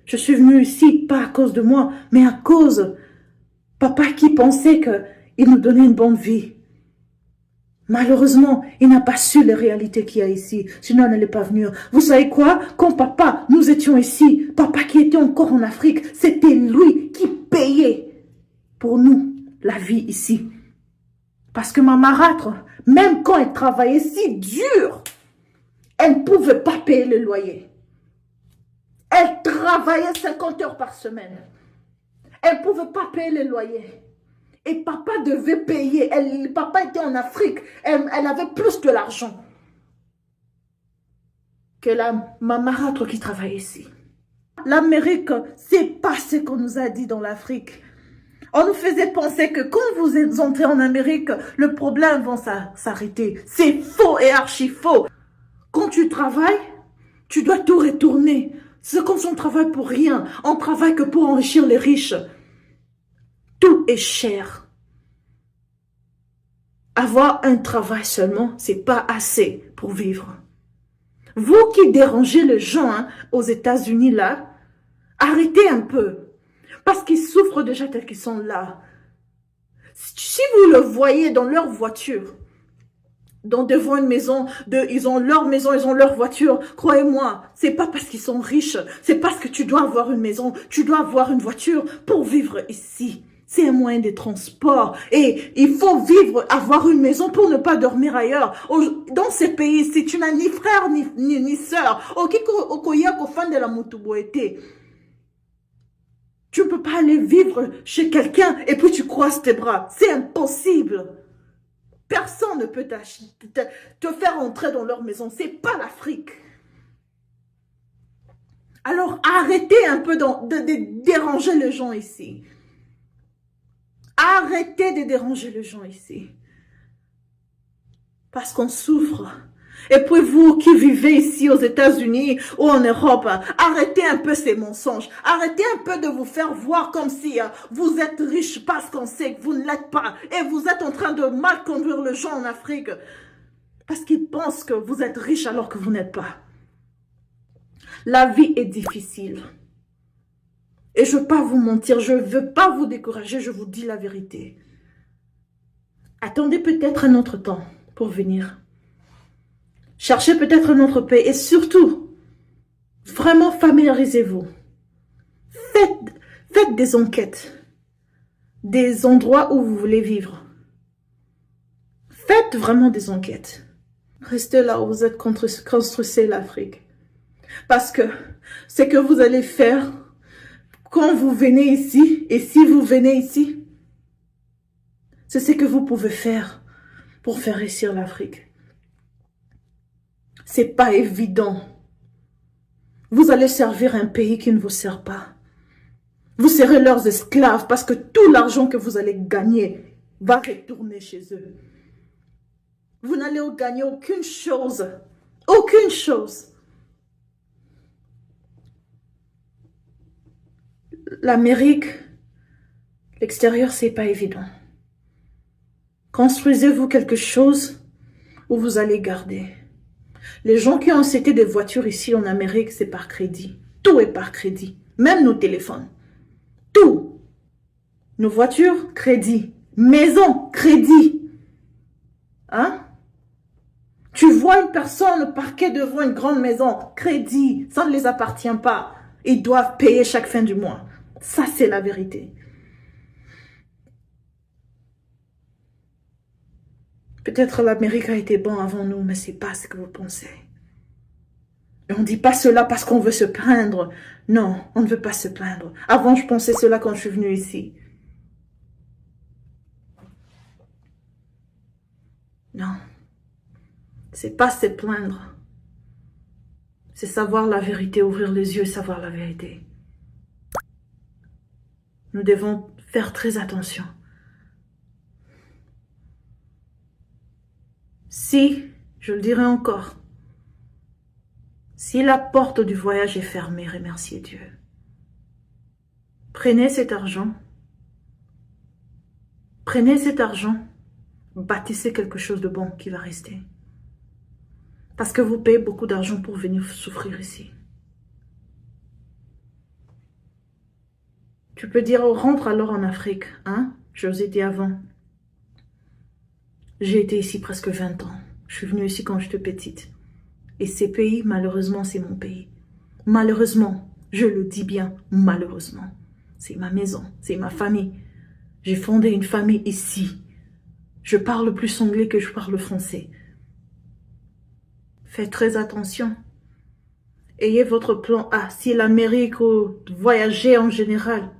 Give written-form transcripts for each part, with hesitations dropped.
Je suis venue ici, pas à cause de moi, mais à cause papa qui pensait qu'il nous donnait une bonne vie. Malheureusement, il n'a pas su les réalités qu'il y a ici, sinon il n'allait pas venir. Vous savez quoi? Quand papa, nous étions ici, papa qui était encore en Afrique, c'était lui qui payait pour nous la vie ici. Parce que ma marâtre, même quand elle travaillait si dur, elle ne pouvait pas payer le loyer. Elle travaillait 50 heures par semaine. Elle ne pouvait pas payer le loyer. Et papa devait payer. Papa était en Afrique. Elle avait plus de l'argent que ma marâtre qui travaille ici. L'Amérique, c'est pas ce qu'on nous a dit dans l'Afrique. On nous faisait penser que quand vous êtes entrés en Amérique, le problème va s'arrêter. C'est faux et archi faux. Quand tu travailles, tu dois tout retourner. C'est comme si on travaille pour rien. On travaille que pour enrichir les riches. Tout est cher. Avoir un travail seulement, c'est pas assez pour vivre. Vous qui dérangez les gens aux États-Unis là, arrêtez un peu. Parce qu'ils souffrent déjà tels qu'ils sont là. Si vous le voyez dans leur voiture, devant une maison, ils ont leur maison, ils ont leur voiture. Croyez-moi, c'est pas parce qu'ils sont riches, c'est parce que tu dois avoir une maison, tu dois avoir une voiture pour vivre ici. C'est un moyen de transport. Et il faut vivre, avoir une maison pour ne pas dormir ailleurs. Dans ces pays, si tu n'as ni frère ni sœur, tu ne peux pas aller vivre chez quelqu'un et puis tu croises tes bras. C'est impossible. Personne ne peut te faire entrer dans leur maison. C'est pas l'Afrique. Alors arrêtez un peu de déranger les gens ici. Arrêtez de déranger les gens ici. Parce qu'on souffre. Et puis vous qui vivez ici aux États-Unis ou en Europe, arrêtez un peu ces mensonges. Arrêtez un peu de vous faire voir comme si vous êtes riche parce qu'on sait que vous ne l'êtes pas. Et vous êtes en train de mal conduire les gens en Afrique. Parce qu'ils pensent que vous êtes riche alors que vous n'êtes pas. La vie est difficile. Et je ne veux pas vous mentir, je ne veux pas vous décourager, je vous dis la vérité. Attendez peut-être un autre temps pour venir. Cherchez peut-être un autre pays et surtout, vraiment familiarisez-vous. Faites des enquêtes, des endroits où vous voulez vivre. Faites vraiment des enquêtes. Restez là où vous êtes, construisez l'Afrique. Parce que ce que vous allez faire quand vous venez ici, et si vous venez ici, c'est ce que vous pouvez faire pour faire réussir l'Afrique. C'est pas évident. Vous allez servir un pays qui ne vous sert pas. Vous serez leurs esclaves parce que tout l'argent que vous allez gagner va retourner chez eux. Vous n'allez gagner aucune chose. Aucune chose. L'Amérique, l'extérieur, c'est pas évident. Construisez-vous quelque chose où vous allez garder. Les gens qui ont acheté des voitures ici en Amérique, c'est par crédit. Tout est par crédit. Même nos téléphones. Tout. Nos voitures, crédit. Maison, crédit. Hein? Tu vois une personne parquée devant une grande maison, crédit. Ça ne les appartient pas. Ils doivent payer chaque fin du mois. Ça, c'est la vérité. Peut-être l'Amérique a été bon avant nous, mais c'est pas ce que vous pensez. Et on ne dit pas cela parce qu'on veut se plaindre. Non, on ne veut pas se plaindre. Avant, je pensais cela quand je suis venue ici. Non. C'est pas se plaindre. C'est savoir la vérité, ouvrir les yeux et savoir la vérité. Nous devons faire très attention. Si, je le dirai encore, si la porte du voyage est fermée, remerciez Dieu. Prenez cet argent, bâtissez quelque chose de bon qui va rester. Parce que vous payez beaucoup d'argent pour venir souffrir ici. Tu peux dire, oh, rentre alors en Afrique, hein? Je vous ai dit avant. J'ai été ici presque 20 ans. Je suis venue ici quand j'étais petite. Et ces pays, malheureusement, c'est mon pays. Malheureusement, je le dis bien, malheureusement. C'est ma maison, c'est ma famille. J'ai fondé une famille ici. Je parle plus anglais que je parle français. Faites très attention. Ayez votre plan A. Si l'Amérique ou voyager en général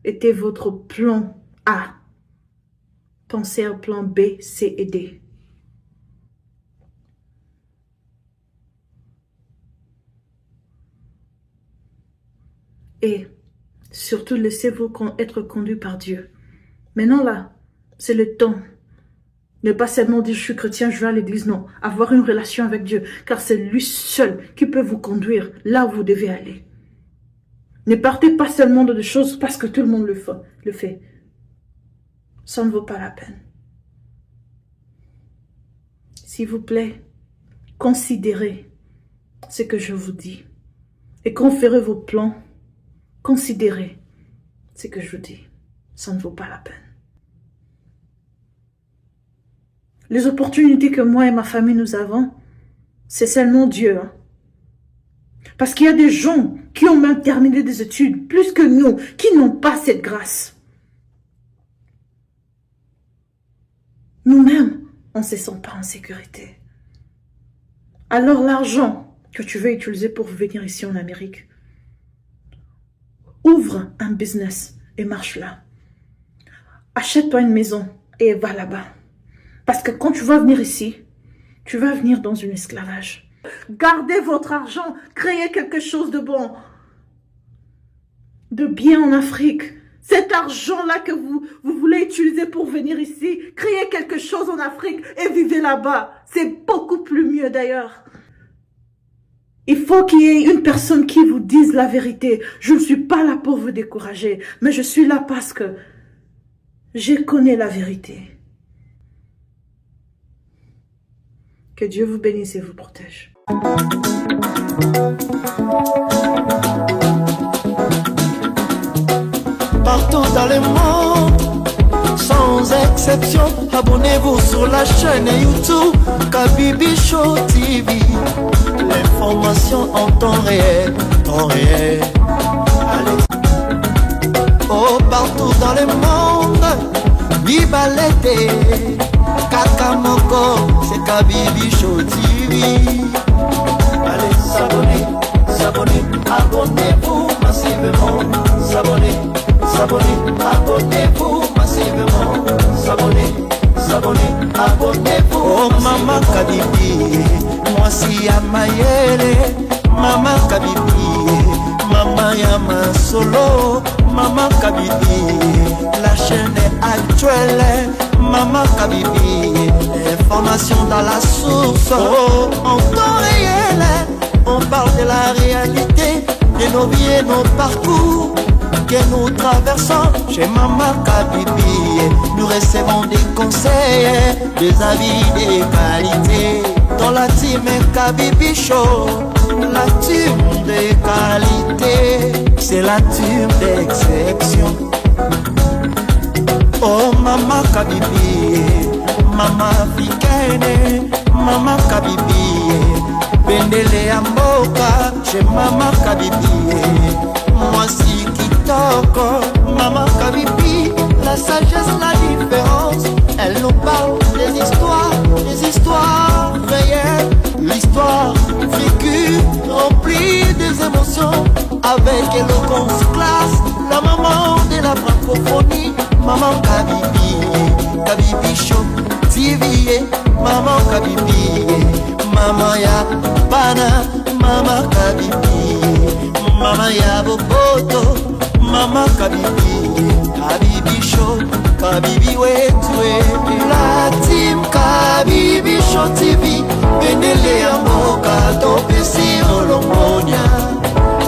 était votre plan A, pensez au plan B, C et D. Et surtout, laissez-vous être conduit par Dieu. Maintenant là, c'est le temps. Ne pas seulement dire je suis chrétien, je vais à l'église, non. Avoir une relation avec Dieu, car c'est lui seul qui peut vous conduire là où vous devez aller. Ne partez pas seulement de des choses parce que tout le monde le fait. Ça ne vaut pas la peine. S'il vous plaît, considérez ce que je vous dis. Et quand vous ferez vos plans, considérez ce que je vous dis. Ça ne vaut pas la peine. Les opportunités que moi et ma famille nous avons, c'est seulement Dieu. Hein? Parce qu'il y a des gens qui ont même terminé des études, plus que nous, qui n'ont pas cette grâce. Nous-mêmes, on ne se sent pas en sécurité. Alors l'argent que tu veux utiliser pour venir ici en Amérique, ouvre un business et marche là. Achète-toi une maison et va là-bas. Parce que quand tu vas venir ici, tu vas venir dans un esclavage. Gardez votre argent, créez quelque chose de bon, de bien en Afrique. Cet argent-là que vous voulez utiliser pour venir ici, créez quelque chose en Afrique et vivez là-bas. C'est beaucoup plus mieux d'ailleurs. Il faut qu'il y ait une personne qui vous dise la vérité. Je ne suis pas là pour vous décourager, mais je suis là parce que je connais la vérité. Que Dieu vous bénisse et vous protège. Partout dans le monde, sans exception, abonnez-vous sur la chaîne YouTube Kabibi Show TV. L'information en temps réel, temps réel. Allez. Oh, partout dans le monde, viva l'été. Kakamoko, c'est Kabibi Show TV. Allez, s'abonner, s'abonner, abonnez-vous massivement. S'abonner, s'abonner, abonnez-vous massivement. S'abonner, s'abonner, abonnez-vous. Oh, Maman Kabibi, moi si à Mayele. Maman Kabibi, Maman Yama Solo. Maman Kabibi, la chaîne est actuelle. Maman Kabibi, information dans la source. Oh, en temps réel, on parle de la réalité, de nos vies et nos parcours que nous traversons. Chez Maman Kabibi, nous recevons des conseils, des avis, des qualités. Dans la team Kabibi Show, la team de qualité, c'est la team d'exception. Oh Maman Kabibi, Maman africaine, Maman Kabibi, Bendele ya mboka, chez Maman Kabibi, moi si kitoko, Maman Kabibi, la sagesse, la différence, elle nous parle des histoires réelles, l'histoire vécue, remplie des émotions, avec éloquence classe, la maman de la francophonie. Maman Kabibi, Kabibi Show TV, Maman Kabibi, Maman ya Bana, Maman Kabibi, Maman ya Boboto, Maman Kabibi, Kabibi Show, Kabibi wetwe, la team Kabibi Show TV, Benele ya mboka, topesi olongonya,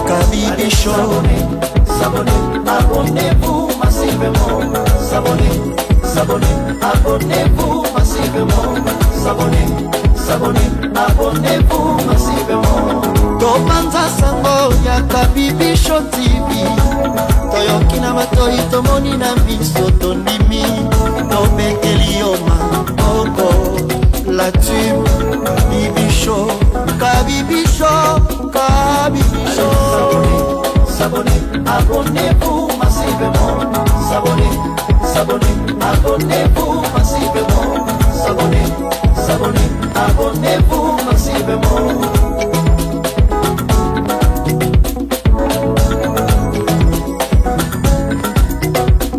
Kabibi Show, s'abonnez, abonnez-vous massivement. S'abonnez, s'abonnez, abonnez-vous massivement. S'abonnez, s'abonnez, abonnez-vous massivement. Topanza sango ya Kabibi Show TV. Toyoki na tomoni na miso tondimi tobekeli yo maboko la tube Kabibicho Kabibicho Kabibicho S'abonner, abonnez-vous massivement. S'abonner, abonnez-vous